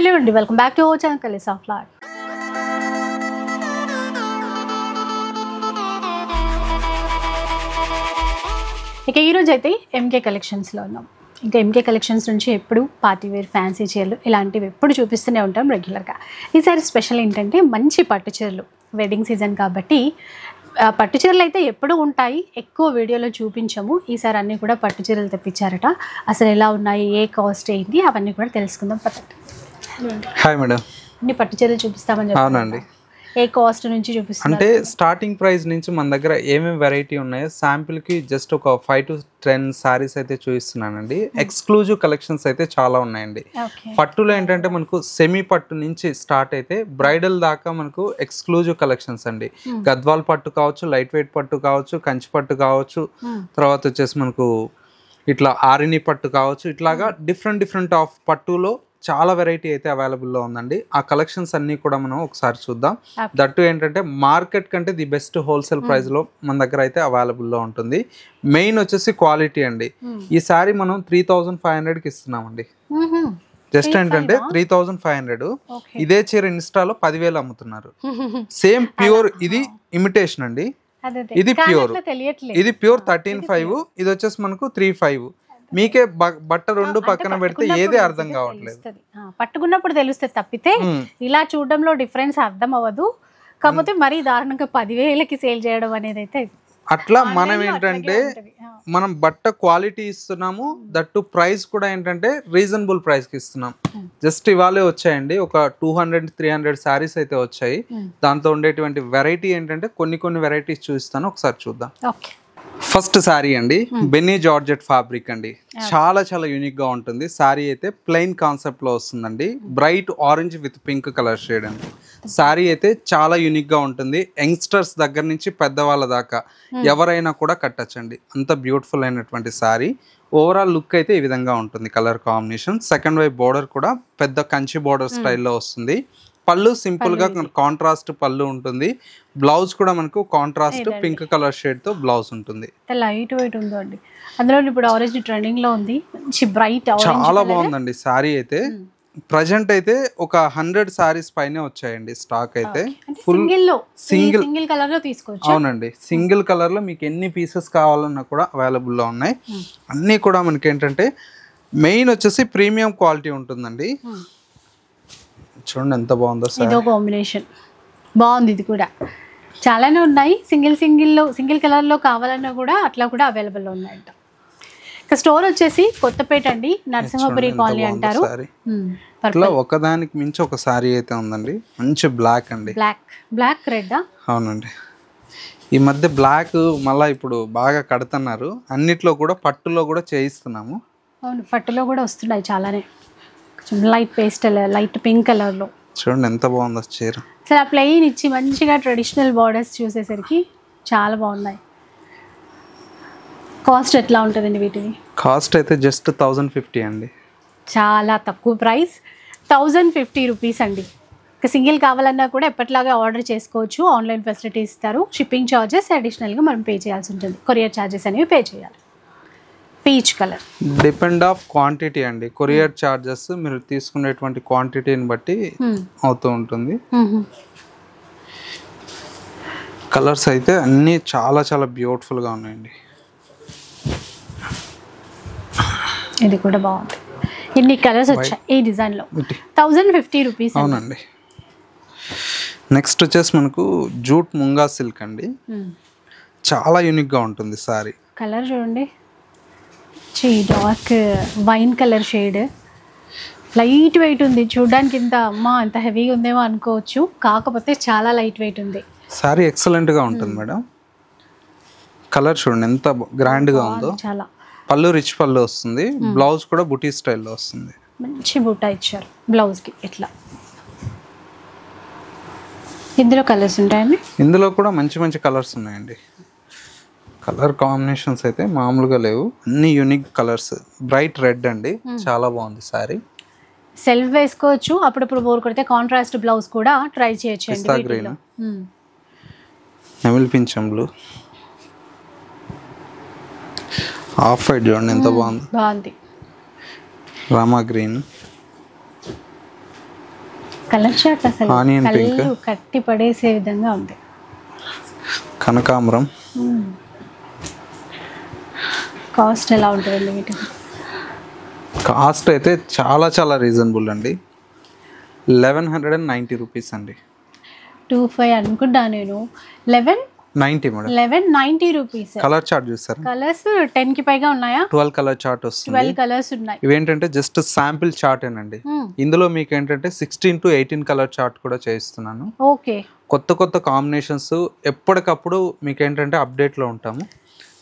Hello అండి, welcome back to our channel colours of life. ఇక ఈరోజు అయితే ఎంకే కలెక్షన్స్లో ఉన్నాం. ఇంకా ఎంకే కలెక్షన్స్ నుంచి ఎప్పుడు పార్టీవేర్ ఫ్యాన్సీ చీరలు ఇలాంటివి ఎప్పుడు చూపిస్తూనే ఉంటాం రెగ్యులర్గా. ఈసారి స్పెషల్ ఏంటంటే మంచి పట్టు చీరలు. వెడ్డింగ్ సీజన్ కాబట్టి పట్టు చీరలు అయితే ఎప్పుడు ఉంటాయి, ఎక్కువ వీడియోలో చూపించము. ఈసారి అన్నీ కూడా పట్టు చీరలు తెప్పించారట. అసలు ఎలా ఉన్నాయి, ఏ కాస్ట్ ఏంటి, అవన్నీ కూడా తెలుసుకుందాం. పదండి. హాయ్ మేడం, అన్ని పట్టు చీరలు చూపిస్తామని అవునండి. ఏ కాస్ట్ నుంచి చూపిస్తారు? అంటే స్టార్టింగ్ ప్రైస్ నుంచి మన దగ్గర ఏమేమి వెరైటీ ఉన్నాయో శాంపిల్కి జస్ట్ ఒక 5 to 10 సారీస్ అయితే చూపిస్తున్నానండి. ఎక్స్క్లూజివ్ కలెక్షన్స్ అయితే చాలా ఉన్నాయండి. పట్టులో ఏంటంటే మనకు సెమీ పట్టు నుంచి స్టార్ట్ అయితే బ్రైడల్ దాకా మనకు ఎక్స్క్లూజివ్ కలెక్షన్స్ అండి. గద్వాల్ పట్టు కావచ్చు, లైట్ వెయిట్ పట్టు కావచ్చు, కంచి పట్టు కావచ్చు, తర్వాత వచ్చేసి మనకు ఇట్లా ఆరిని పట్టు కావచ్చు, ఇట్లాగా డిఫరెంట్ ఆఫ్ పట్టులో చాలా వెరైటీ అయితే అవైలబుల్లో ఉందండి. ఆ కలెక్షన్స్ అన్నీ కూడా మనం ఒకసారి చూద్దాం. దట్టు ఏంటంటే మార్కెట్ కంటే ది బెస్ట్ హోల్సేల్ ప్రైస్లో మన దగ్గర అయితే అవైలబుల్లో ఉంటుంది. మెయిన్ వచ్చేసి క్వాలిటీ అండి. ఈ సారీ మనం 3500కి ఇస్తున్నామండి. జస్ట్ ఏంటంటే 3500. ఇదే చీర ఇన్స్టాలో 10,000 అమ్ముతున్నారు. సేమ్ ప్యూర్, ఇది ఇమిటేషన్ అండి, ఇది ప్యూర్. ఇది ప్యూర్ 13,500, ఇది వచ్చేసి మనకు 3,500. మీకే బట్ట రెండు పక్కన పెడితే ఏది అర్థం కావట్లేదు. పట్టుకున్నప్పుడు తెలుస్తుంది తప్పితే ఇలా చూడడంలో డిఫరెన్స్ అర్థం అవ్వదు. కాకపోతే మరీ దారుణంగా 10,000కి సేల్ చేయడం అనేది అయితే అట్లా మనం ఏంటంటే మనం బట్ట క్వాలిటీ ఇస్తున్నాము, దట్టు ప్రైస్ కూడా ఏంటంటే రీజనబుల్ ప్రైస్కి ఇస్తున్నాం. జస్ట్ ఇవాళే వచ్చాయండి, ఒక 200-300 శారీస్ అయితే వచ్చాయి. దాంతో ఉండేటువంటి వెరైటీ ఏంటంటే కొన్ని వెరైటీస్ చూపిస్తాను, ఒకసారి చూద్దాం. ఫస్ట్ శారీ అండి, బెన్నీ జార్జెట్ ఫ్యాబ్రిక్ అండి. చాలా యూనిక్ గా ఉంటుంది. శారీ అయితే ప్లెయిన్ కాన్సెప్ట్ లో వస్తుందండి. Bright orange with pink colour shade అండి. శారీ అయితే చాలా యూనిక్ గా ఉంటుంది. యంగ్స్టర్స్ దగ్గర నుంచి పెద్దవాళ్ళ దాకా ఎవరైనా కూడా కట్టచ్చండి, అంత బ్యూటిఫుల్ అయినటువంటి శారీ. ఓవరాల్ లుక్ అయితే ఈ విధంగా ఉంటుంది. కలర్ కాంబినేషన్, సెకండ్ వైపు బోర్డర్ కూడా పెద్ద కంచి బోర్డర్ స్టైల్లో వస్తుంది. పళ్ళు సింపుల్ గా కాంట్రాస్ట్ పళ్ళు ఉంటుంది. బ్లౌజ్ కూడా మనకు కాంట్రాస్ట్ పింక్ కలర్ షేడ్ తో బ్లౌజ్ ఉంటుంది. లైట్ వెయిట్ ఉందండి. అందులో ఇప్పుడు ఆరెంజ్ ట్రెండింగ్ లో ఉంది, మంచి బ్రైట్ ఆరెంజ్. చాలా బాగుందండి శారీ అయితే. ప్రజెంట్ అయితే ఒక 100 సారీస్ పైనే వచ్చాయండి స్టాక్ అయితే. ఫుల్ సింగిల్ కలర్ లో తీసుకోవచ్చు. అవునండి, సింగిల్ కలర్ లో మీకు ఎన్ని పీసెస్ కావాలన్నా కూడా అవైలబుల్ లో ఉన్నాయి. అన్నీ కూడా మనకి ఏంటంటే మెయిన్ వచ్చేసి ప్రీమియం క్వాలిటీ ఉంటుందండి. చూడండి ఎంత బాగుందో సార్, ఇదో కాంబినేషన్ బాగుంది. ఇది కూడా చాలానే ఉన్నాయి. సింగిల్ కలర్లో కావాలన్నా కూడా అట్లా కూడా అవైలబుల్లో ఉన్నాయంట. ఇక స్టోర్ వచ్చేసి కొత్తపేట అండి, నరసింహపురి కాలనీ అంటారు. అట్లా ఒకదానికి మించి ఒక సారీ అయితే ఉందండి, మంచి బ్లాక్ అండి. Black red. అవునండి, ఈ మధ్య బ్లాక్ మళ్ళీ ఇప్పుడు బాగా కడుతున్నారు. అన్నిట్లో కూడా పట్టులో కూడా చేయిస్తున్నాము. అవును, పట్టులో కూడా వస్తున్నాయి చాలానే. Light pastel, light pink colour లో చూడండి ఎంత బాగుందో చీర. సరే, ఆ ప్లెయిన్ ఇచ్చి మంచిగా ట్రెడిషనల్ బార్డర్స్ చూసేసరికి చాలా బాగున్నాయి. కాస్ట్ ఎట్లా ఉంటుందండి వీటిని? కాస్ట్ అయితే జస్ట్ 1050 అండి, చాలా తక్కువ ప్రైస్. 1050 రూపీస్ అండి. ఇక సింగిల్ కావాలన్నా కూడా ఎప్పటిలాగా ఆర్డర్ చేసుకోవచ్చు. ఆన్లైన్ ఫెసిలిటీ ఇస్తారు. షిప్పింగ్ ఛార్జెస్ అడిషనల్గా మనం పే చేయాల్సి ఉంటుంది. కొరియర్ ఛార్జెస్ అనేవి పే చేయాలి. Peach colour depend of quantity అండి. కొరియర్ చార్జెస్ మీరు తీసుకునేటువంటి క్వాంటిటీని బట్టి అవుతూ ఉంటుంది. కలర్స్ అయితే అన్నీ చాలా బ్యూటిఫుల్గా ఉన్నాయండి. ఇది కూడా బాగుంది. ఎన్ని కలర్స్ వచ్చాయి ఈ డిజైన్లో. 1050 రూపీస్. అవునండి. నెక్స్ట్ వచ్చేసి మనకు జూట్ ముంగా సిల్క్ అండి. చాలా యూనిక్గా ఉంటుంది సారీ. కలర్ చూడండి, dark wine colour shade, light weight ఉంది. చూడడానికి ఎంత హెవీగా ఉందేమో అనుకోవచ్చు, కాకపోతే చాలా లైట్ వెయిట్ ఉంది. సారీ ఎక్సలెంట్గా ఉంటుంది మేడం. కలర్ చూడండి ఎంత గ్రాండ్గా ఉందో. చాలా పళ్ళు రిచ్ పళ్ళు వస్తుంది. బ్లౌజ్ కూడా బుటీ స్టైల్లో వస్తుంది. మంచి బుట్ట ఇచ్చారు బ్లౌజ్కి. ఇట్లా ఇందులో కలర్స్ ఉంటాయండి. ఇందులో కూడా మంచి కలర్స్ ఉన్నాయండి. కలర్ కాంబినేషన్స్ అయితే మామూలుగా లేవు, అన్ని యూనిక్ కలర్స్. బ్రైట్ రెడ్ అండి, చాలా బాగుంది సారీ. సెల్ఫ్ వేసుకోవచ్చు, అప్పుడప్పుడు బోర్ కొడితే కాంట్రాస్ట్ బ్లౌజ్ కూడా ట్రై చేయొచ్చు. Green, Nemil పింఛం blue, off white చూడండి ఎంత బాగుంది. బాగుంది. రామా గ్రీన్, కలర్ చాట్ అసలు Onion pink. కళ్ళు కట్టి పడేసే విధంగా ఉంది. కనకాంబరం. కాస్ట్ ఎలా ఉంటుందండి వీటికి? కాస్ట్ అయితే చాలా చాలా రీజనబుల్ అండి. 1190 రూపీస్ అండి. 25 అనుకుంటా నేను. 1190 మేడం. 1190 రూపీస్. కలర్ చార్ట్ చూసారా? కలర్స్ 10 కి పైగా ఉన్నాయా? 12 కలర్ చార్ట్ వస్తుంది. 12 కలర్స్ ఉన్నాయి. ఇవేంటంటే జస్ట్ శాంపిల్ చార్ట్ ఏనండి. ఇందులో మీకు ఏంటంటే 16 to 18 కలర్ చార్ట్ కూడా చేయిస్తున్నాను. ఓకే. కొత్త కొత్త కాంబినేషన్స్ ఎప్పటికప్పుడు మీకు ఏంటంటే అప్డేట్లో ఉంటాము.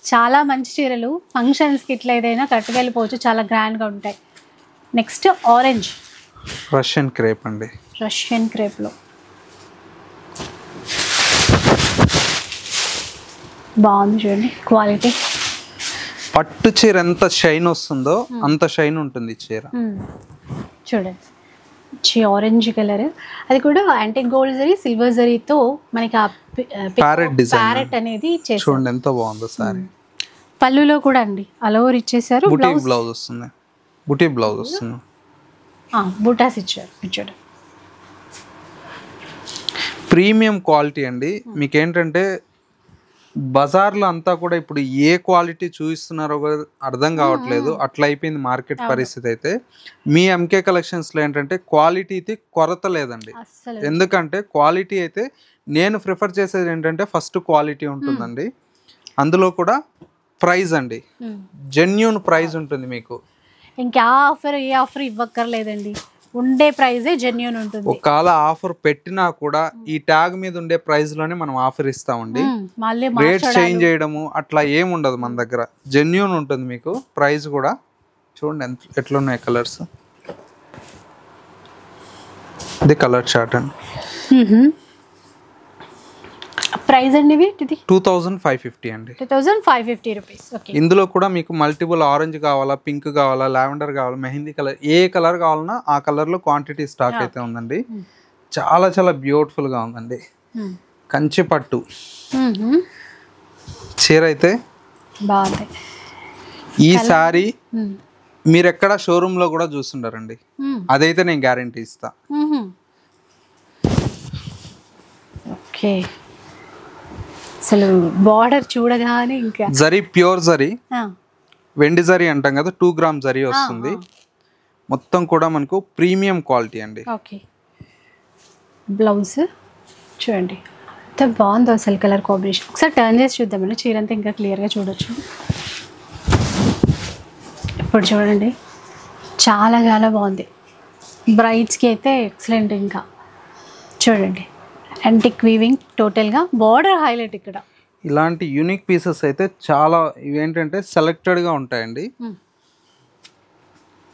చాలా మంచి చీరలు ఫంక్షన్స్కి ఇట్లా ఏదైనా కట్టుకెళ్ళిపోవచ్చు, చాలా గ్రాండ్గా ఉంటాయి. నెక్స్ట్ ఆరెంజ్ రష్యన్ క్రేప్ అండి. రష్యన్ క్రేప్లో బాగుంది చూడండి క్వాలిటీ. పట్టు చీర ఎంత షైన్ వస్తుందో అంత షైన్ ఉంటుంది చీర. చూడండి ఆరెంజ్ కలర్, అది కూడా యాంటిక్ గోల్డ్ జరీ సిల్వర్ జరీతో మనకి ఆ ప్యారెట్ డిజైన్ ప్యారెట్ అనేది చేశారు. చూడండి ఎంత బాగుందో సారీ. పళ్ళులో కూడా అండి అలవర్ ఇచ్చేసారు. బుటీ బ్లౌజ్ వస్తుంది. బుటీ బ్లౌజ్ వస్తుంది. బూటాస్ ఇచ్చారు. చూడండి ప్రీమియం క్వాలిటీ అండి. మీకు ఏంటంటే బజార్లో అంతా కూడా ఇప్పుడు ఏ క్వాలిటీ చూపిస్తున్నారో అర్థం కావట్లేదు, అట్లా అయిపోయింది మార్కెట్ పరిస్థితి. అయితే మీ ఎంకే కలెక్షన్స్లో ఏంటంటే క్వాలిటీకి కొరత లేదండి. ఎందుకంటే క్వాలిటీ అయితే నేను ప్రిఫర్ చేసేది ఏంటంటే ఫస్ట్ క్వాలిటీ ఉంటుందండి, అందులో కూడా ప్రైస్ అండి, జెన్యూన్ ప్రైస్ ఉంటుంది మీకు. ఇంకా ఏ ఆఫర్ ఇవ్వక్కర్లేదండి, ఉండే ప్రైజే జెన్యూన్ ఉంటుంది. ఒకవేళ ఆఫర్ పెట్టినా కూడా ఈ ట్యాగ్ మీద ఉండే ప్రైస్ లోనే మనం ఆఫర్ ఇస్తామండి. రేట్ చేంజ్ చేయడము అట్లా ఏమి ఉండదు మన దగ్గర, జెన్యూన్ ఉంటుంది మీకు. ప్రైస్ కూడా చూడండి ఎట్లున్నాయి కలర్స్. ఇది కలర్ చార్ట్ అండి. ప్రైస్ అండి ఇది 2550 అండి. 2550 రూపీస్. ఇందులో కూడా మీకు మల్టిపుల్ ఆరెంజ్ కావాలా, పింక్ కావాలా, లావెండర్ కావాలా, మెహందీ కలర్, ఏ కలర్ కావాలన్నా ఆ కలర్ లో క్వాంటిటీ స్టాక్ అయితే ఉందండి. చాలా చాలా బ్యూటిఫుల్ గా ఉందండి. కంచి పట్టు చీర అయితే బాగుంది. ఈ సారీ మీరు ఎక్కడ షోరూమ్ లో కూడా చూస్తుంటారండి, అదైతే నేను గ్యారంటీ ఇస్తా. ఓకే, అసలు బార్డర్ చూడగానే ఇంకా జరీ ప్యూర్ జరీ, వెండి జరీ అంటాం కదా, 2 గ్రామ్ జరీ వస్తుంది. మొత్తం కూడా మనకు ప్రీమియం క్వాలిటీ అండి. ఓకే, బ్లౌజ్ చూడండి ఎంత బాగుందో అసలు కలర్ కాంబినేషన్. ఒకసారి టర్న్ చేసి చూద్దామండి, చీర అంతా ఇంకా క్లియర్గా చూడొచ్చు. ఇప్పుడు చూడండి చాలా చాలా బాగుంది. బ్రైడ్స్కి అయితే ఎక్సలెంట్. ఇంకా చూడండి యాంటిక్ వీవింగ్, టోటల్గా బార్డర్ హైలైట్. ఇక్కడ ఇలాంటి యూనిక్ పీసెస్ అయితే చాలా ఇవేంటంటే సెలెక్టెడ్గా ఉంటాయండి.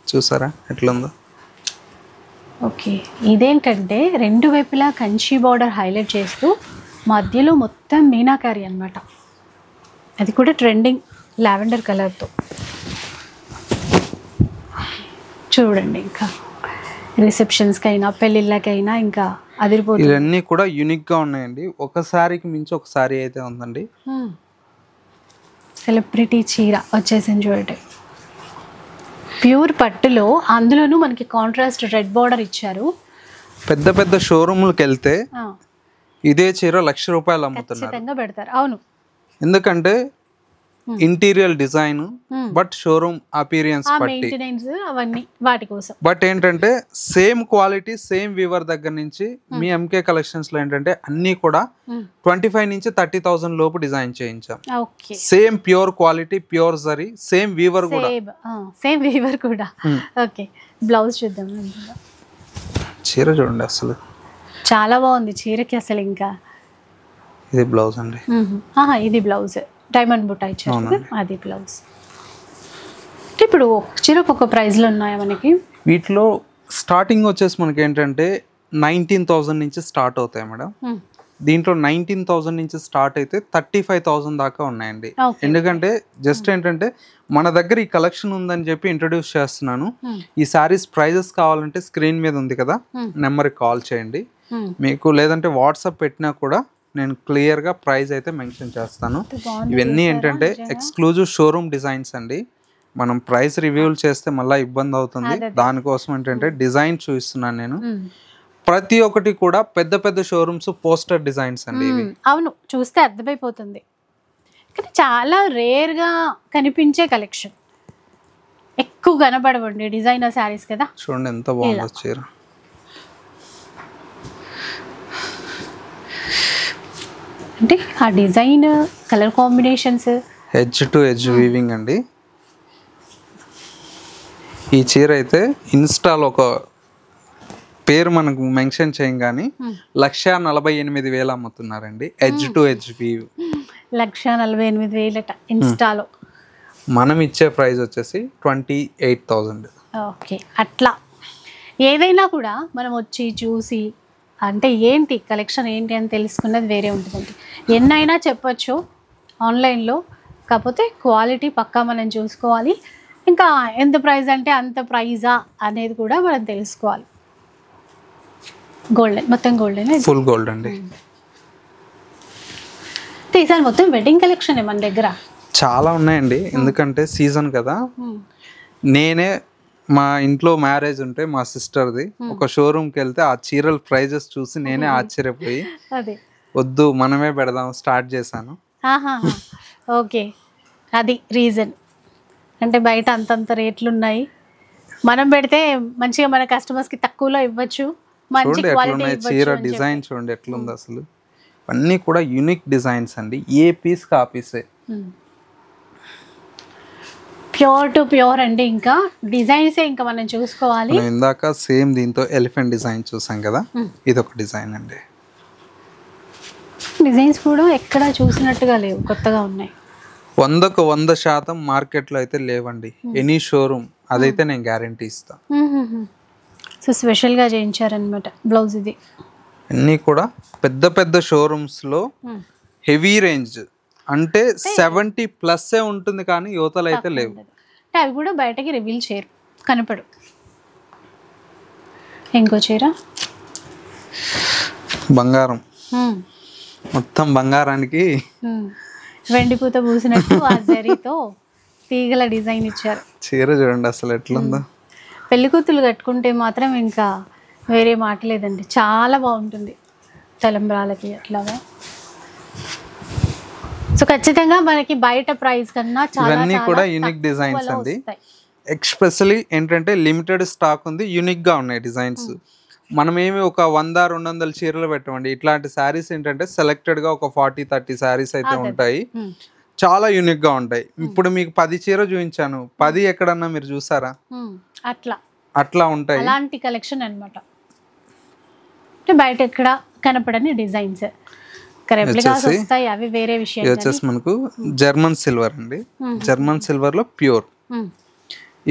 చూసారా ఎట్లుందో. ఓకే, ఇదేంటంటే రెండు వైపులా కంచి బార్డర్ హైలైట్ చేస్తూ మధ్యలో మొత్తం మీనాకారి అన్నమాట. అది కూడా ట్రెండింగ్ లావెండర్ కలర్తో. చూడండి ఇంకా రిసెప్షన్స్కైనా పెళ్ళిళ్ళకైనా ఇంకా అదిరిపోతుంది. ఇవన్నీ కూడా యూనిక్ గా ఉన్నాయండి. ఒకసారికి మించి ఒకసారి అయితే ఉందండి. సెలబ్రిటీ చీర వచ్చేసింది చూడండి, ప్యూర్ పట్టులో, అందులోనూ మనకి కాంట్రాస్ట్ రెడ్ బార్డర్ ఇచ్చారు. పెద్ద పెద్ద షోరూమ్లకు వెళ్తే ఇదే చీర 1,00,000 రూపాయలు అమ్ముతున్నారు. ఖచ్చితంగా పెడతారు. అవును, ఎందుకంటే interior design but showroom appearance బట్టి అవన్నీ వాటి కోసం. బట్ ఏంటంటే సేమ్ క్వాలిటీ సేమ్ వీవర్ దగ్గర నుంచి మీ ఎంకే కలెక్షన్స్ లో ఏంటంటే అన్ని కూడా 25 నుంచి 30,000 లోపు డిజైన్ చేయించాం. Same pure quality, pure zari, same weaver కూడా. సేమ్ వీవర్ కూడా. ఓకే, బ్లౌజ్ చూద్దాం. చీర చూడండి అసలు చాలా బాగుంది చీరకి అసలు. ఇంకా ఇది బ్లౌజ్ అండి. ఇది బ్లౌజ్ డైమండ్ బుట్ట ఇచ్చారు, అది బ్లౌజ్. ఇప్పుడు చీరకు ఒక ప్రైస్లో ఉన్నాయా మనకి? వీటిలో స్టార్టింగ్ వచ్చేసి మనకి ఏంటంటే 19,000 నుంచి స్టార్ట్ అవుతాయి మేడం. దీంట్లో 19,000 నుంచి స్టార్ట్ అయితే 35,000 దాకా ఉన్నాయండి. ఎందుకంటే జస్ట్ ఏంటంటే మన దగ్గర ఈ కలెక్షన్ ఉందని చెప్పి ఇంట్రడ్యూస్ చేస్తున్నాను. ఈ సారీస్ ప్రైజెస్ కావాలంటే స్క్రీన్ మీద ఉంది కదా నెంబర్కి కాల్ చేయండి. మీకు లేదంటే వాట్సాప్ పెట్టినా కూడా నేను క్లియర్గా ప్రైస్ అయితే మెన్షన్ చేస్తాను. ఇవన్నీ ఏంటంటే ఎక్స్క్లూజివ్ షోరూమ్ డిజైన్స్ అండి. మనం ప్రైస్ రివ్యూలు చేస్తే మళ్ళీ ఇబ్బంది అవుతుంది. దానికోసం ఏంటంటే డిజైన్ చూపిస్తున్నాను నేను. ప్రతి ఒక్కటి కూడా పెద్ద పెద్ద షోరూమ్స్ పోస్టర్ డిజైన్స్ అండి ఇవి. అవును, చూస్తే అర్థమైపోతుంది. కానీ చాలా రేర్గా కనిపించే కలెక్షన్, ఎక్కువ కనబడవండి డిజైనర్ శారీస్ కదా. చూడండి ఎంత బాగుందో చీర. అంటే ఆ design, colour combinations, edge to edge weaving అండి. ఈ చీర అయితే ఇన్స్టాలో ఒక పేరు మనకు మెన్షన్ చేయం కానీ 1,48,000 అమ్ముతున్నారండి. ఎడ్జ్ టు ఎడ్జ్ వీవ్ 1,48,000 ఇన్స్టాలో. మనం ఇచ్చే ప్రైస్ వచ్చేసి 28,000. ఓకే, అట్లా ఏదైనా కూడా మనం వచ్చి చూసి అంటే ఏంటి కలెక్షన్ ఏంటి అని తెలుసుకున్నది వేరే ఉంటుందండి. ఎన్నైనా చెప్పొచ్చు ఆన్లైన్లో, కాకపోతే క్వాలిటీ పక్కా మనం చూసుకోవాలి. ఇంకా ఎంత ప్రైస్ అంటే అంత ప్రైజా అనేది కూడా మనం తెలుసుకోవాలి. గోల్డెన్, మొత్తం గోల్డెన్, ఫుల్ గోల్డ్ అండి. ఈసారి మొత్తం వెడ్డింగ్ కలెక్షన్ మన దగ్గర చాలా ఉన్నాయండి, ఎందుకంటే సీజన్ కదా. నేనే మా ఇంట్లో మ్యారేజ్ ఉంటే మా సిస్టర్ది ఒక షోరూమ్కి వెళ్తే ఆ చీరల ప్రైజెస్ చూసి నేనే ఆశ్చర్యపోయి వద్దు మనమే పెడదాం స్టార్ట్ చేశాను. ఓకే, అది రీజన్. అంటే బయట అంతంత రేట్లు ఉన్నాయి, మనం పెడితే మంచిగా మన కస్టమర్స్కి తక్కువలో ఇవ్వచ్చు, మంచి క్వాలిటీ ఇవ్వచ్చు. చీర డిజైన్ చూడండి ఎట్లుంది అసలు. అన్నీ కూడా యూనిక్ డిజైన్స్ అండి, ఏ పీస్ కా పీసే. ప్యూర్ టు ప్యూర్ అండి. ఇంకా డిజైన్స్ ఇంకా మనం చూసుకోవాలి. ఇందాక సేమ్ దీంతో ఎలిఫెంట్ డిజైన్ చూసాం కదా, ఇది ఒక డిజైన్ అండి. డిజైన్స్ కూడా ఎక్కడ చూసినట్టుగా లేవు, కొత్తగా ఉన్నాయి. 100కు 100% మార్కెట్లో అయితే లేవండి. ఎనీ షోరూమ్ అదైతే నేను గ్యారంటీ ఇస్తాను. సో స్పెషల్గా చేయించారనమాట బ్లౌజ్. ఇది అన్నీ కూడా పెద్ద పెద్ద షోరూమ్స్లో హెవీ రేంజ్ అంటే 70+ ఉంటుంది, కానీ యువతలు అయితే లేవు. అంటే అవి కూడా బయటకి రివీల్ చేయరు, కనపడు. ఇంకో చీర బంగారం, మొత్తం బంగారానికి వెండిపూత పూసినట్టు ఆ జరీతో తీగల డిజైన్ ఇచ్చారు. చీర చూడండి అసలు ఎట్లుందో. పెళ్లి కూతులు కట్టుకుంటే మాత్రం ఇంకా వేరే మాట లేదండి, చాలా బాగుంటుంది తలంబ్రాలకి అట్లాగా. సో ఖచ్చితంగా మనకి బయట ప్రైస్ కన్నా చాలా ఇవన్నీ కూడా యూనిక్ డిజైన్స్ అండి. ఎక్స్పెషల్లీ ఏంటంటే లిమిటెడ్ స్టాక్ ఉంది, యూనిక్ గా ఉన్నాయి డిజైన్స్. మనం ఏమి ఒక 100-200 చీరలు పెట్టమండి. ఇట్లాంటి శారీస్ ఏంటంటే సెలెక్టెడ్ గా ఒక 40-30 శారీస్ అయితే ఉంటాయి, చాలా యూనిక్ గా ఉంటాయి. ఇప్పుడు మీకు 10 చీర చూపించాను, 10 ఎక్కడన్నా మీరు చూసారా? అట్లా ఉంటాయి, అలాంటి కలెక్షన్ అన్నమాట. బయట ఎక్కడ కనపడని డిజైన్స్, వస్తాయి, అవి వేరే విషయం. వచ్చేసి మనకు జర్మన్ సిల్వర్ అండి, జర్మన్ సిల్వర్ లో ప్యూర్.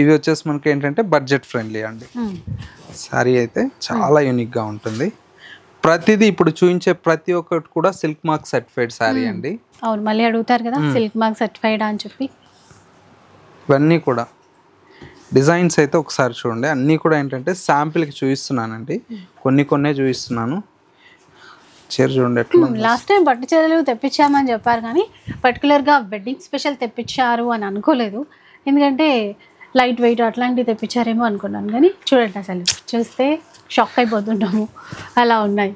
ఇవి వచ్చేసి మనకి ఏంటంటే బడ్జెట్ ఫ్రెండ్లీ అండి. సారీ అయితే చాలా యూనిక్ గా ఉంటుంది. ప్రతిదీ ఇప్పుడు చూపించే ప్రతి ఒక్కటి కూడా సిల్క్ మార్క్ సర్టిఫైడ్ సారీ అండి. అవును, మళ్ళీ అడుగుతారు కదా సిల్క్ మార్క్ సర్టిఫైడ్ అని చెప్పి. ఇవన్నీ కూడా డిజైన్స్ అయితే ఒకసారి చూడండి. అన్నీ కూడా ఏంటంటే శాంపిల్కి చూపిస్తున్నానండి, కొన్ని చూపిస్తున్నాను. చీర చూడండి ఎట్లా. లాస్ట్ టైం పట్టు చీరలు తెప్పించామని చెప్పారు, కానీ పర్టికులర్గా వెడ్డింగ్ స్పెషల్ తెప్పించారు అని అనుకోలేదు. ఎందుకంటే లైట్ వెయిట్ అట్లాంటివి తెప్పించారేమో అనుకున్నాను, కానీ చూడండి అసలు చూస్తే షాక్ అయిపోతున్నాము, అలా ఉన్నాయి.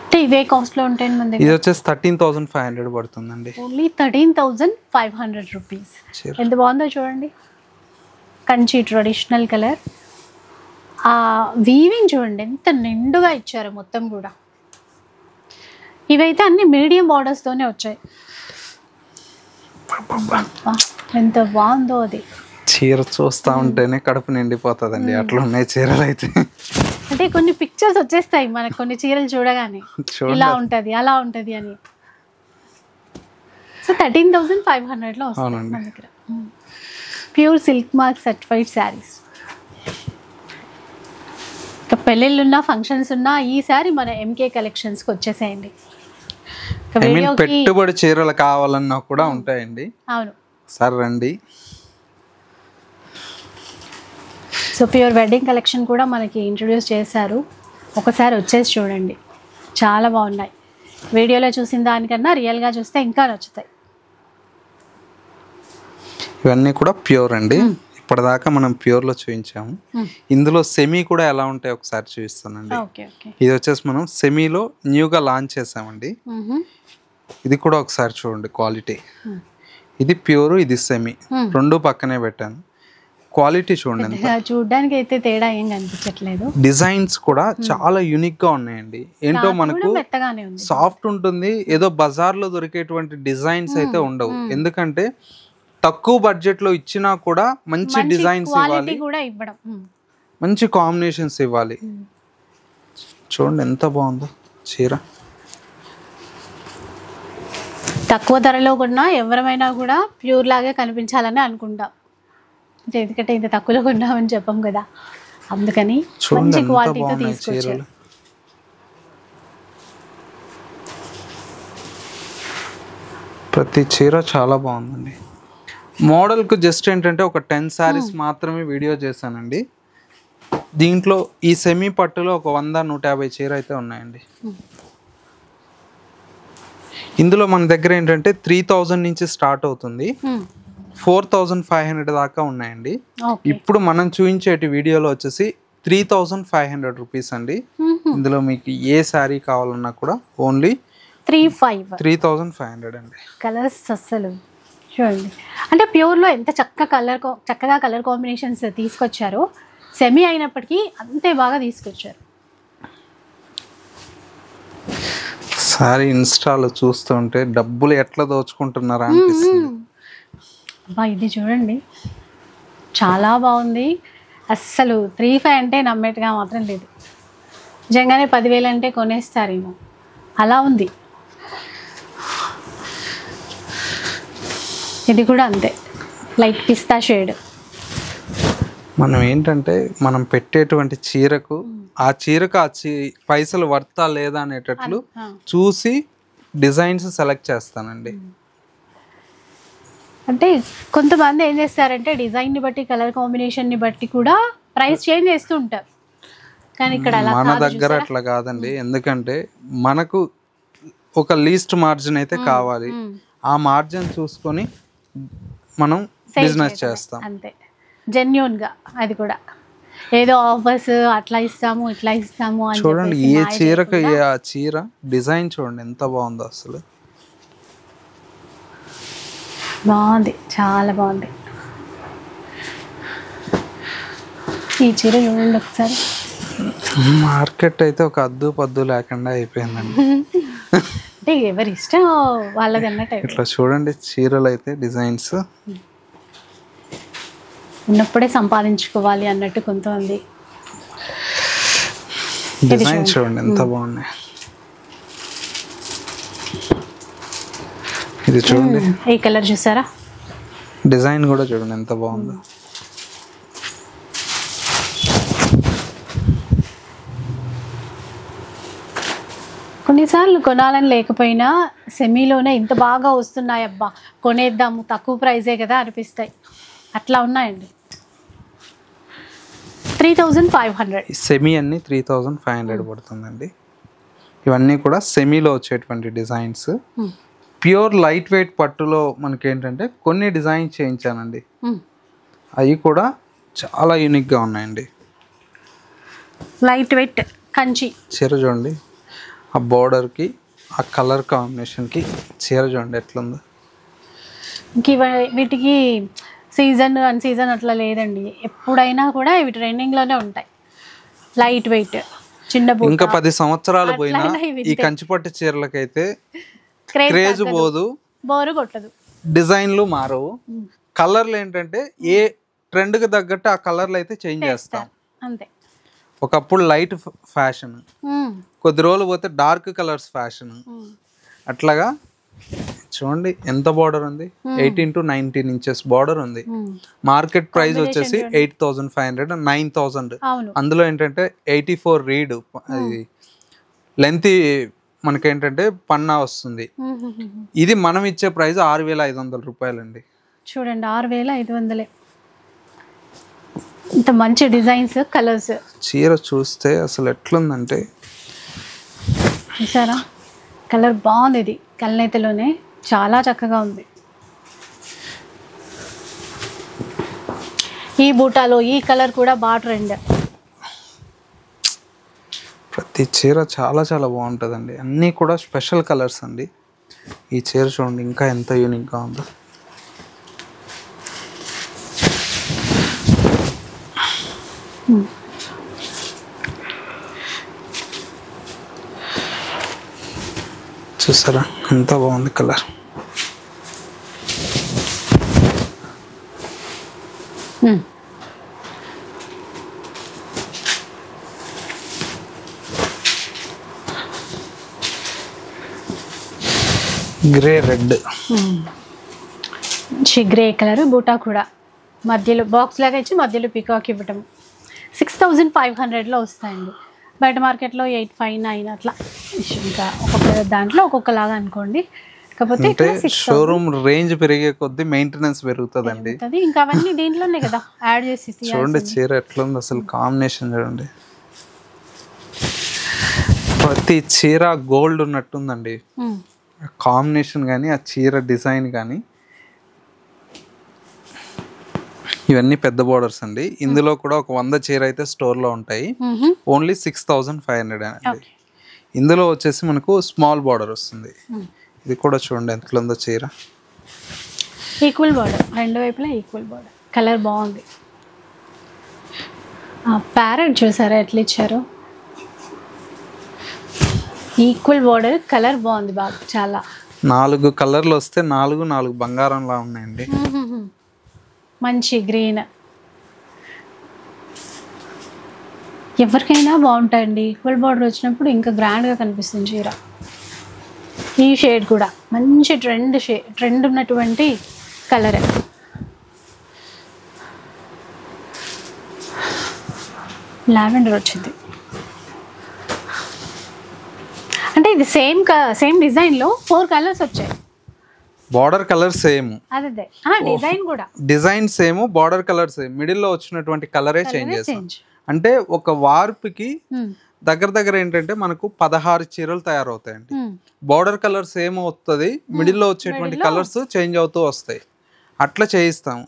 అంటే ఇవే కాస్ట్లో ఉంటాయి మన దగ్గర. ఇది వచ్చేసి 13,500 పడుతుందండి. Only 13,500 rupees. ఎంత బాగుందో చూడండి, కంచి ట్రెడిషనల్ కలర్. ఆ వీవింగ్ చూడండి ఎంత నిండుగా ఇచ్చారు మొత్తం కూడా. ఇవైతే అన్ని మీడియం బార్డర్స్తోనే వచ్చాయి. ఎంత బాగుందో అది. చీర చూస్తూ ఉంటేనే కడుపు నిండిపోతుందండి, అట్లా ఉన్నాయి చీరలు అయితే. అంటే కొన్ని పిక్చర్స్ వచ్చేస్తాయి మనకు కొన్ని చీరలు చూడగానే, ఇలా ఉంటుంది అలా ఉంటుంది అని. సో 13,500లో వస్తుంది మన దగ్గర pure silk mark certified saris. ఇంకా పెళ్ళిళ్ళు ఉన్నా ఫంక్షన్స్ ఉన్నా ఈసారి మన ఎంకే కలెక్షన్స్కి వచ్చేసేయండి. పెట్టుబడి చీరలు కావాలన్నా కూడా ఉంటాయండి. అవును, సార్ రండి. సో ప్యూర్ వెడ్డింగ్ కలెక్షన్ కూడా మనకి ఇంట్రడ్యూస్ చేశారు, ఒకసారి వచ్చేసి చూడండి, చాలా బాగున్నాయి. వీడియోలో చూసిన దానికన్నా రియల్గా చూస్తే ఇంకా నచ్చుతాయి. ఇవన్నీ కూడా ప్యూర్ అండి. ఇప్పటిదాకా మనం ప్యూర్లో చూపించాము. ఇందులో సెమీ కూడా ఎలా ఉంటాయి ఒకసారి చూపిస్తానండి. ఇది వచ్చేసి మనం సెమీలో న్యూగా లాంచ్ చేసామండి. ఇది కూడా ఒకసారి చూడండి క్వాలిటీ. ఇది ప్యూర్, ఇది సెమీ, రెండు పక్కనే పెట్టాను. క్వాలిటీ చూడండి, చూడడానికి అయితే తేడా ఏం కనిపించట్లేదు. డిజైన్స్ కూడా చాలా యూనిక్ గా ఉన్నాయండి. ఏంటో మనకు సాఫ్ట్ ఉంటుంది, ఏదో బజార్ లో దొరికేటువంటి డిజైన్స్ అయితే ఉండవు. ఎందుకంటే తక్కువ బడ్జెట్ లో ఇచ్చినా కూడా మంచి డిజైన్స్ ఇవ్వాలి, మంచి కాంబినేషన్స్ ఇవ్వాలి. చూడండి ఎంత బాగుందో చీర. తక్కువ ధరలో కొన్నా ఎవరైనా కూడా ప్యూర్ లాగే కనిపించాలని అనుకుంటాం. ఎందుకంటే ఇంత తక్కువలో కొన్నామని చెప్పాం కదా, అందుకని మంచి క్వాలిటీతో తీసుకొచ్చారు. ప్రతి చీర చాలా బాగుందండి. మోడల్కు జస్ట్ ఏంటంటే ఒక 10 శారీస్ మాత్రమే వీడియో చేశానండి. దీంట్లో ఈ సెమీ పట్టులో ఒక 100-150 చీర అయితే ఉన్నాయండి. ఇందులో మన దగ్గర ఏంటంటే 3000 నుంచి స్టార్ట్ అవుతుంది, 4500 దాకా ఉన్నాయండి. ఇప్పుడు మనం చూపించేటి వీడియోలో వచ్చేసి 3500 రూపీస్ అండి. ఇందులో మీకు ఏ శారీ కావాలన్నా కూడా ఓన్లీ 3500 అండి. కలర్స్ అస్సలు చూడండి, అంటే ప్యూర్లో ఎంత చక్కగా కలర్ కాంబినేషన్స్ తీసుకొచ్చారో, సెమీ అయినప్పటికీ అంతే బాగా తీసుకొచ్చారు. సారీ ఇన్స్టాలో చూస్తుంటే డబ్బులు ఎట్లా దోచుకుంటున్నారా అనిపిస్తుంది. ఇది చూడండి చాలా బాగుంది. అస్సలు 3500 అంటే నమ్మేట్టుగా మాత్రం లేదు. నిజంగానే 10,000 అంటే కొనేస్తారేమో, అలా ఉంది. ఇది కూడా అంతే, లైట్ పిస్తా షేడ్. మనం ఏంటంటే మనం పెట్టేటువంటి చీరకు ఆ పైసలు వర్తా లేదా అనేటట్లు చూసి డిజైన్స్ సెలెక్ట్ చేస్తానండి. అంటే కొంతమంది ఏం చేస్తారంటే డిజైన్ని బట్టి, కలర్ కాంబినేషన్ని బట్టి కూడా ప్రైస్ చేంజ్ చేస్తూ ఉంటారు. కానీ ఇక్కడ మన దగ్గర అట్లా కాదండి. ఎందుకంటే మనకు ఒక లీస్ట్ మార్జిన్ అయితే కావాలి, ఆ మార్జిన్ చూసుకొని మనం బిజినెస్ చేస్తాం అంతే, జెన్యూన్గా. అది కూడా ఏదో ఆఫర్స్ అట్లా ఇస్తాము ఇట్లా ఇస్తాము అని చూడండి. ఏ చీరకు ఆ చీర డిజైన్ చూడండి ఎంత బాగుందో, అసలు బాగుంది, చాలా బాగుంది. ఈ చీర చూడండి ఒకసారి. మార్కెట్ అయితే ఒక అద్దు పద్దు లేకుండా అయిపోయిందండి. అంటే ఎవరి ఇష్టం వాళ్ళది అన్నట్టు. ఇట్లా చూడండి చీరలు అయితే డిజైన్స్ ఉన్నప్పుడే సంపాదించుకోవాలి అన్నట్టు కొంతమంది. డిజైన్ చూడండి ఎంత బాగున్నాయి. ఇది చూడండి, ఈ కలర్ చూసారా, డిజైన్ కూడా చూడండి ఎంత బాగుందో. కొన్నిసార్లు కొనాలని లేకపోయినా సెమీలోనే ఇంత బాగా వస్తున్నాయి, అబ్బా కొనేద్దాము తక్కువ ప్రైజే కదా అనిపిస్తాయి. అట్లా ఉన్నాయండి. 3500 సెమీ అన్ని 3500 పడుతుందండి. ఇవన్నీ కూడా సెమీలో వచ్చేటువంటి డిజైన్స్. ప్యూర్ లైట్ వెయిట్ పట్టులో మనకి ఏంటంటే కొన్ని డిజైన్ చేయించానండి, అవి కూడా చాలా యూనిక్గా ఉన్నాయండి. లైట్ వెయిట్ కంచి చీర చూడండి, ఆ బోర్డర్కి ఆ కలర్ కాంబినేషన్కి చీర చూడండి ఎట్లుందో. ఇంక వీటికి సీజన్ అన్ సీజన్ అట్లా లేదండి, ఎప్పుడైనా కూడా ఇవి ట్రెండింగ్లోనే ఉంటాయి. లైట్ వెయిట్, చిన్న బూట. ఇంకా 10 సంవత్సరాలు పోయినా ఈ కంచిపట్టు చీరలకైతే క్రేజ్ పోదు, బోరు కొట్టదు, డిజైన్లు మారవు. కలర్లు ఏంటంటే ఏ ట్రెండ్కి తగ్గట్టు ఆ కలర్లు అయితే చేంజ్ చేస్తాం అంతే. ఒకప్పుడు లైట్ ఫ్యాషన్, కొద్ది రోజులు పోతే డార్క్ కలర్స్ ఫ్యాషన్. అట్లాగా చూడండి ఎంత బార్డర్ ఉంది, 18 to 19 ఇంచెస్ బార్డర్ ఉంది. మార్కెట్ ప్రైస్ వచ్చేసి 8500, 9000. అందులో ఏంటంటే 84 రీడ్, అది లెంత్ మనకేంటంటే పన్నా వస్తుంది. ఇది మనం ఇచ్చే ప్రైస్ 6500 రూపాయలండి. చూడండి 6500. ఇంత మంచి డిజైన్స్, కలర్స్. చీర చూస్తే అసలు ఎట్లుందంటే చూసారా, కలర్ బాగుంది. ఇది కల్నేతలోనే చాలా చక్కగా ఉంది. ఈ బూటాలో ఈ కలర్ కూడా బాగా ట్రెండ్. ప్రతి చీర చాలా చాలా బాగుంటుందండి, అన్నీ కూడా స్పెషల్ కలర్స్ అండి. ఈ చీర చూడండి ఇంకా ఎంత యూనిక్గా ఉందో. చూసారా ఎంత బాగుంది కలర్. గ్రే రెడ్, మంచి గ్రే కలర్ బూటా కూడా మధ్యలో బాక్స్ లాగా ఇచ్చి మధ్యలో పికాక్ ఇవ్వటం. 6500లో వస్తాయండి. బయట మార్కెట్లో 859 అట్లా. ఇంకా ఒక్కొక్క దాంట్లో ఒక్కొక్కలాగా అనుకోండి. కాకపోతే షోరూమ్ రేంజ్ పెరిగే కొద్దీ మెయింటెనెన్స్ పెరుగుతుందండి. ఇంకా అవన్నీ దీంట్లోనే కదా యాడ్ చేసి. చూడండి చీర ఎట్లుంది అసలు, కాంబినేషన్ చూడండి. ప్రతి చీర గోల్డ్ ఉన్నట్టుందండి కాంబినేషన్ కానీ, ఆ చీర డిజైన్ కానీ. ఇవన్నీ పెద్ద బోర్డర్స్ అండి. ఇందులో కూడా ఒక 100 చీర అయితే స్టోర్లో ఉంటాయి. ఓన్లీ 6500 అండి. ఇందులో వచ్చేసి మనకు స్మాల్ బార్డర్ వస్తుంది. ఇది కూడా చూడండి ఎంతలో ఉందో చీర. ఈక్వల్ బార్డర్, రెండు వైపులా ఈక్వల్ బార్డర్. కలర్ బాగుంది. ప్యారెట్ చూసారా ఎట్లా ఇచ్చారు, ఈక్వల్ బార్డర్. కలర్ బాగుంది బాగా, చాలా. 4 కలర్లు వస్తే 4 బంగారంలా ఉన్నాయండి. మంచి గ్రీన్. ఎవరికైనా బాగుంటాయండి. ఈక్వల్ బార్డర్ వచ్చినప్పుడు ఇంకా గ్రాండ్గా కనిపిస్తుంది చీర. ఈ షేడ్ కూడా మంచి ట్రెండ్ ఉన్నటువంటి కలర్. లావెండర్ వచ్చింది. అంటే ఇది సేమ్ డిజైన్లో 4 కలర్స్ వచ్చాయి. బార్డర్ కలర్ సేమ్, అదే డిజైన్ కూడా design same, border colour same. మిడిల్లో వచ్చినటువంటి కలరే చేంజ్ చేస్తాం. అంటే ఒక వార్పుకి దగ్గర ఏంటంటే మనకు 16 చీరలు తయారవుతాయండి. బార్డర్ కలర్ సేమ్ అవుతుంది, మిడిల్లో వచ్చేటువంటి కలర్స్ చేంజ్ అవుతూ వస్తాయి. అట్లా చేయిస్తాము.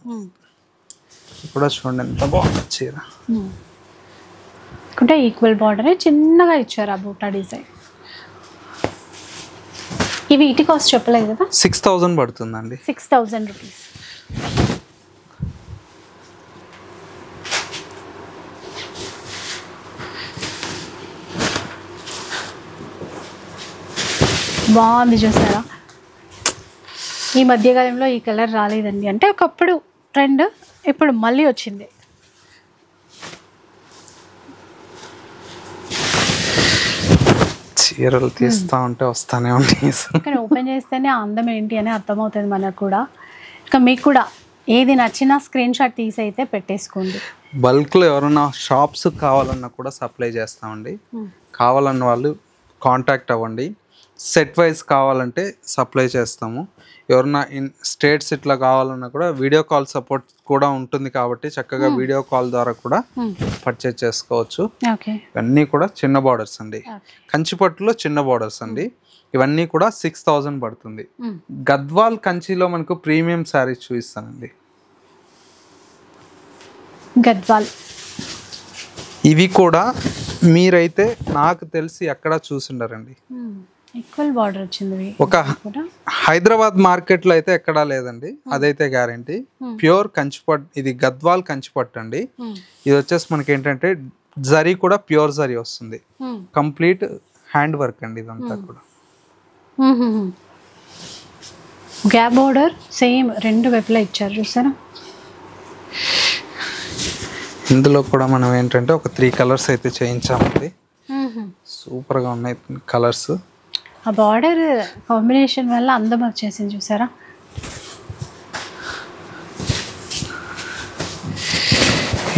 ఇప్పుడు చూడండి ఎంత బాగుంది చీర. అంటే ఈక్వల్ బార్డరే చిన్నగా ఇచ్చారు ఆ బూటా డిజైన్. ఇవి ఇటు కాస్ట్ చెప్పలేదు కదా, 6000 పడుతుందండి. 6000 రూపీస్. బాగుంది చూసారా. ఈ మధ్యకాలంలో ఈ కలర్ రాలేదండి. అంటే ఒకప్పుడు ట్రెండ్, ఇప్పుడు మళ్ళీ వచ్చింది. చీరలు తీస్తా ఉంటే వస్తానే ఉంటాయి. కానీ ఓపెన్ చేస్తేనే అందం ఏంటి అని అర్థమవుతుంది మనకు కూడా. ఇంకా మీకు కూడా ఏది నచ్చినా స్క్రీన్ షాట్ తీసి అయితే పెట్టేసుకోండి. బల్క్లో ఎవరైనా షాప్స్ కావాలన్నా కూడా సప్లై చేస్తామండి. కావాలన్న వాళ్ళు కాంటాక్ట్ అవ్వండి. సెట్ వైజ్ కావాలంటే సప్లై చేస్తాము. ఎవరన్నా స్టేట్స్ ఇట్లా కావాలన్నా కూడా వీడియో కాల్ సపోర్ట్ కూడా ఉంటుంది కాబట్టి చక్కగా వీడియో కాల్ ద్వారా కూడా పర్చేజ్ చేసుకోవచ్చు. ఇవన్నీ కూడా చిన్న బార్డర్స్ అండి. కంచిపట్టులో చిన్న బార్డర్స్ అండి. ఇవన్నీ కూడా 6000 పడుతుంది. గద్వాల్ కంచిలో మనకు ప్రీమియం శారీస్ చూపిస్తానండి. గద్వాల్ ఇవి కూడా మీరైతే నాకు తెలిసి ఎక్కడా చూసిండరండి. ఈక్వల్ బార్డర్ వచ్చింది. ఒక హైదరాబాద్ మార్కెట్లో అయితే ఎక్కడా లేదండి, అదైతే గ్యారంటీ. ప్యూర్ కంచిపట్టు, ఇది గద్వాల్ కంచిపట్టు అండి. ఇది వచ్చేసి మనకి ఏంటంటే జరీ కూడా ప్యూర్ జరీ వస్తుంది. కంప్లీట్ హ్యాండ్ వర్క్ అండి ఇదంతా కూడా. గ్యాప్ బార్డర్ సేమ్ రెండు వైపులా ఇచ్చారు చూసారా. ఇందులో కూడా మనం ఏంటంటే ఒక 3 కలర్స్ అయితే చేయించామండి. సూపర్గా ఉన్నాయి కలర్స్. ఆ బార్డర్ కాంబినేషన్ వల్ల అందం వచ్చేసింది చూసారా.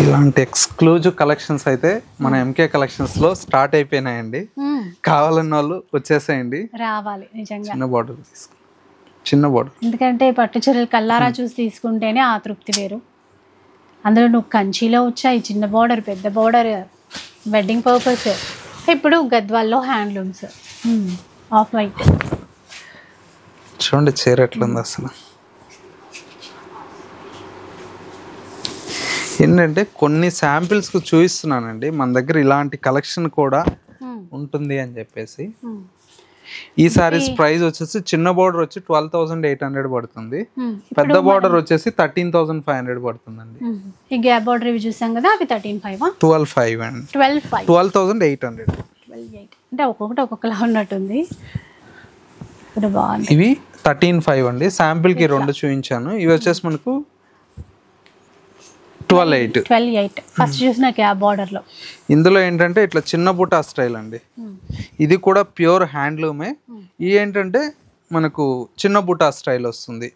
ఇలాంటి ఎక్స్క్లూజివ్ కలెక్షన్స్ అయితే మన ఎంకే కలెక్షన్స్లో స్టార్ట్ అయిపోయినాయండి. కావాలన్న వాళ్ళు వచ్చేసేయండి, రావాలి. నిజంగా చిన్న బార్డర్ చిన్న బార్డర్. ఎందుకంటే పట్టు చీరలు కల్లారా చూసి తీసుకుంటేనే ఆ తృప్తి వేరు. అందులో నువ్వు కంచిలో వచ్చాయి చిన్న బార్డర్, పెద్ద బార్డర్, వెడ్డింగ్ పర్పస్. ఇప్పుడు గద్వాల్లో హ్యాండ్లూమ్స్, ఆఫ్ వైట్. చూడండి చీర ఎట్లుంది అసలు. ఏంటంటే కొన్ని శాంపిల్స్కి చూపిస్తున్నానండి, మన దగ్గర ఇలాంటి కలెక్షన్ కూడా ఉంటుంది అని చెప్పేసి. ఈ సారీస్ ప్రైస్ వచ్చేసి చిన్న బార్డర్ వచ్చి 12,800 పడుతుంది, పెద్ద బార్డర్ వచ్చేసి 13,500 పడుతుందండి. ఈ గ్యాప్ బార్డర్ ఇవి చూసాం కదా, అవి 13,500 12,500 అండి. 12,800. అంటే ఒక్కొక్కటి ఒక్కొక్కలా ఉన్నట్టుంది. ఇవి 13,500 అండి. శాంపిల్ కి రెండు చూపించాను. ఇవి వచ్చేసి మనకు 12,800. ఫస్ట్ చూసిన గ్యాప్ బార్డర్ లో ఇందులో ఏంటంటే ఇట్లా చిన్న బుటా స్టైల్ అండి. ఇది కూడా ప్యూర్ హ్యాండ్లూమే. ఇది ఏంటంటే మనకు చిన్న బుటా స్టైల్ వస్తుంది.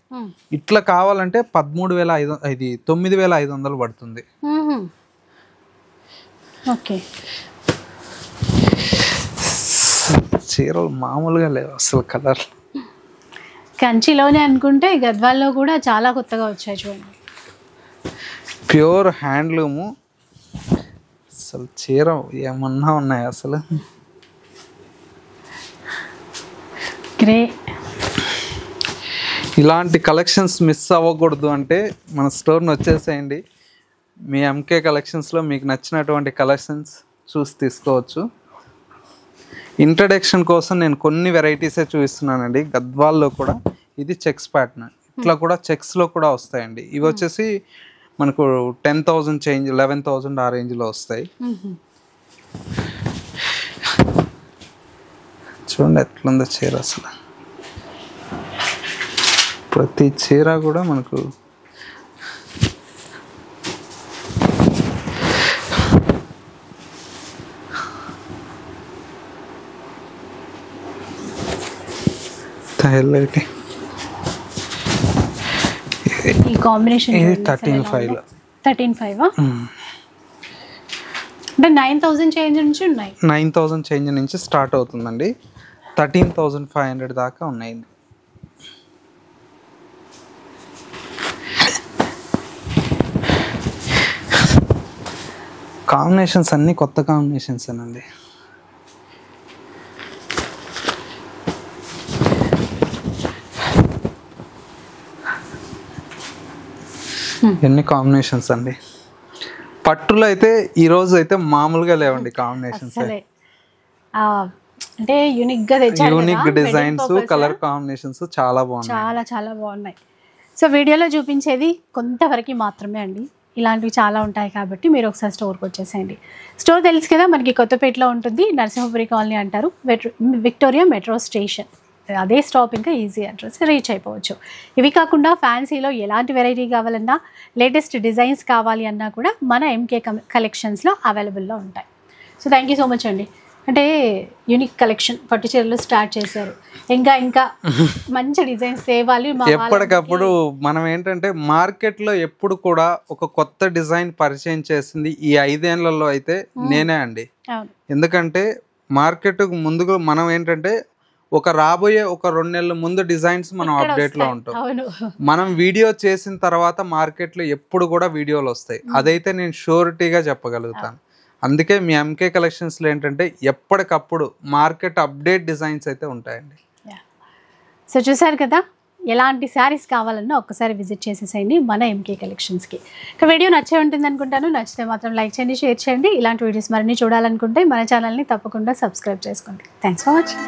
ఇట్లా కావాలంటే 9,500 పడుతుంది. ఓకే, చీరలు మామూలుగా లేవు అసలు. కలర్ కంచిలోనే అనుకుంటే గద్వాల్లో కూడా చాలా కొత్తగా వచ్చాయి చూడండి. Pure handloom. అసలు చీర ఏమన్నా ఉన్నాయి అసలు. గ్రే. ఇలాంటి కలెక్షన్స్ మిస్ అవ్వకూడదు అంటే మన స్టోర్ని వచ్చేసేయండి. మీ ఎంకే కలెక్షన్స్లో మీకు నచ్చినటువంటి కలెక్షన్స్ చూసి తీసుకోవచ్చు. ఇంట్రడక్షన్ కోసం నేను కొన్ని వెరైటీసే చూపిస్తున్నానండి. గద్వాల్లో కూడా ఇది చెక్స్ ప్యాటర్న్, ఇట్లా కూడా చెక్స్లో కూడా వస్తాయండి. ఇవి వచ్చేసి మనకు 10,000 చేంజ్, 11,000 ఆ రేంజ్లో వస్తాయి. చూడండి ఎట్లుందో చీర అసలు. ప్రతి చీర కూడా మనకు హైలైట్. ఈ కాంబినేషన్ ఇది 13,500. 13,500 అంటే 9,000 చేంజ్ నుంచి ఉన్నాయి. 9,000 చేంజ్ నుంచి స్టార్ట్ అవుతుందండి. 13,500 దాకా ఉన్నాయి. కాంబినేషన్స్ అన్నీ కొత్త కాంబినేషన్స్ అండి. ఎన్ని కాంబినేషన్స్ అండి. పట్టులో అయితే ఈ రోజు అయితే మామూలుగా లేవండి కాంబినేషన్స్. అంటే యూనిక్ గా తెచ్చారు, యూనిక్ డిజైన్స్, కలర్ కాంబినేషన్స్ చాలా బాగున్నాయి, చాలా చాలా బాగున్నాయి. సో వీడియోలో చూపించేది కొంతవరకు మాత్రమే అండి. ఇలాంటివి చాలా ఉంటాయి కాబట్టి మీరు ఒకసారి స్టోర్కి వచ్చేసేయండి. స్టోర్ తెలుసు కదా, మనకి కొత్తపేటలో ఉంటుంది. నరసింహపురి కాలనీ అంటారు, విక్టోరియా మెట్రో స్టేషన్. అదే స్టాప్, ఇంకా ఈజీ అడ్రస్, రీచ్ అయిపోవచ్చు. ఇవి కాకుండా ఫ్యాన్సీలో ఎలాంటి వెరైటీ కావాలన్నా, లేటెస్ట్ డిజైన్స్ కావాలి అన్నా కూడా మన ఎంకే కలెక్షన్స్లో అవైలబుల్లో ఉంటాయి. So thank you so much అండి. అంటే యూనిక్ కలెక్షన్ పట్టు చీరలు స్టార్ట్ చేశారు. ఇంకా మంచి డిజైన్స్ తేవాలి. ఎప్పటికప్పుడు మనం ఏంటంటే మార్కెట్లో ఎప్పుడు కూడా ఒక కొత్త డిజైన్ పరిచయం చేసింది ఈ 5 ఏళ్లలో అయితే నేనే అండి. ఎందుకంటే మార్కెట్ ముందుగా మనం ఏంటంటే రాబోయే 2 నెలల ముందు డిజైన్స్ మనం అప్డేట్లో ఉంటాం. మనం వీడియో చేసిన తర్వాత మార్కెట్లో ఎప్పుడు కూడా వీడియోలు వస్తాయి. అదైతే నేను షూరిటీగా చెప్పగలుగుతాను. అందుకే మీ ఎంకే కలెక్షన్స్లో ఏంటంటే ఎప్పటికప్పుడు మార్కెట్ అప్డేట్ డిజైన్స్ అయితే ఉంటాయండి. సో చూసారు కదా, ఎలాంటి శారీస్ కావాలన్నా ఒక్కసారి విజిట్ చేసేసేయండి మన ఎంకే కలెక్షన్స్కి. ఇక వీడియో నచ్చే ఉంటుంది అనుకుంటాను. నచ్చితే మాత్రం లైక్ చేయండి, షేర్ చేయండి. ఇలాంటి వీడియోస్ మరిన్ని చూడాలనుకుంటే మన ఛానల్ని తప్పకుండా సబ్స్క్రైబ్ చేసుకోండి. Thanks for watching.